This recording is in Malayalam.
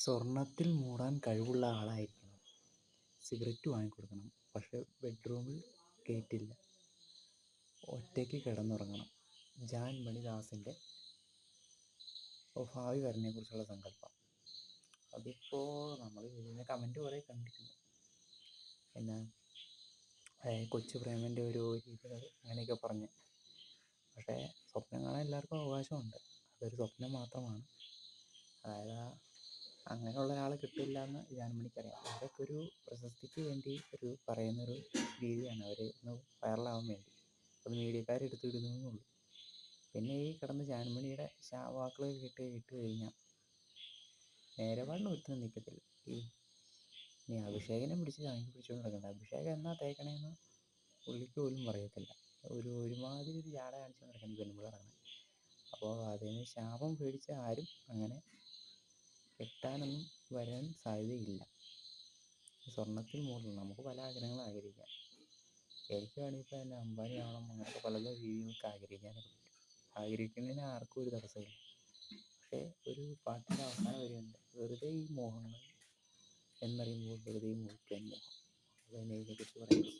സ്വർണ്ണത്തിൽ മൂടാൻ കഴിവുള്ള ആളായിരിക്കണം. സിഗരറ്റ് വാങ്ങിക്കൊടുക്കണം, പക്ഷെ ബെഡ്റൂമിൽ കയറ്റില്ല. ഒറ്റയ്ക്ക് കിടന്നുറങ്ങണം. ജാൻ മണിദാസിൻ്റെ ഭാവി വരനെക്കുറിച്ചുള്ള സങ്കല്പം. അതിപ്പോൾ നമ്മൾ ഇതിൻ്റെ കമൻറ്റ് കുറേ കണ്ടിരുന്നു. പിന്നെ കൊച്ചു പ്രേമൻ്റെ ഒരു രീതികൾ അങ്ങനെയൊക്കെ പറഞ്ഞ്. പക്ഷേ സ്വപ്നം കാണാൻ എല്ലാവർക്കും അവകാശമുണ്ട്. അതൊരു സ്വപ്നം മാത്രമാണ്. അതായത് അങ്ങനെയുള്ള ഒരാളെ കിട്ടില്ല എന്ന് ജാൻമണിക്കറിയാം. അതൊക്കെ ഒരു പ്രശസ്തിക്ക് വേണ്ടി പറയുന്നൊരു രീതിയാണ്. അവർ ഒന്ന് വൈറലാവാൻ വേണ്ടി അത് മീഡിയക്കാരെടുത്ത് ഇടുന്നതെന്നുള്ളൂ. പിന്നെ ഈ കിടന്ന് ജാൻമണിയുടെ വാക്കുകൾ കേട്ട് കഴിഞ്ഞാൽ നേരെപാടിന് ഒരുത്തനും നിൽക്കത്തില്ല. ഇനി അഭിഷേകിനെ പിടിച്ച് താങ്ങി പിടിച്ചുകൊണ്ട് നടക്കണ്ട. അഭിഷേകം എന്നാ തേക്കണേന്ന് പുള്ളിക്ക് പോലും പറയത്തില്ല. ഒരുമാതിരി ഒരു ജാട കാണിച്ച് നടക്കണം ഈ പെണ്ണുപിള്ള നടക്കുന്നത്. അപ്പോൾ അതിന് ശാപം പേടിച്ച ആരും അങ്ങനെ കെട്ടാനൊന്നും വരാൻ സാധ്യതയില്ല. സ്വർണ്ണത്തിൽ മൂടണം. നമുക്ക് പല ആഗ്രഹങ്ങളും ആഗ്രഹിക്കാം. എനിക്ക് വേണമെങ്കിൽ ഇപ്പോൾ തന്നെ അംബാനി ആവണം, അങ്ങനത്തെ പല രീതികൾക്ക് ആഗ്രഹിക്കാനൊക്കെ പറ്റും. ആഗ്രഹിക്കുന്നതിന് ആർക്കും ഒരു തടസ്സമില്ല. പക്ഷേ ഒരു പാട്ടിൻ്റെ അവസാനം വരെയുണ്ട്, വെറുതെ ഈ മോഹങ്ങൾ എന്നറിയുമ്പോൾ വെറുതെ മോഹിക്കാൻ മോഹം. അത് തന്നെ ഇതിനെക്കുറിച്ച് പറയുന്നത്.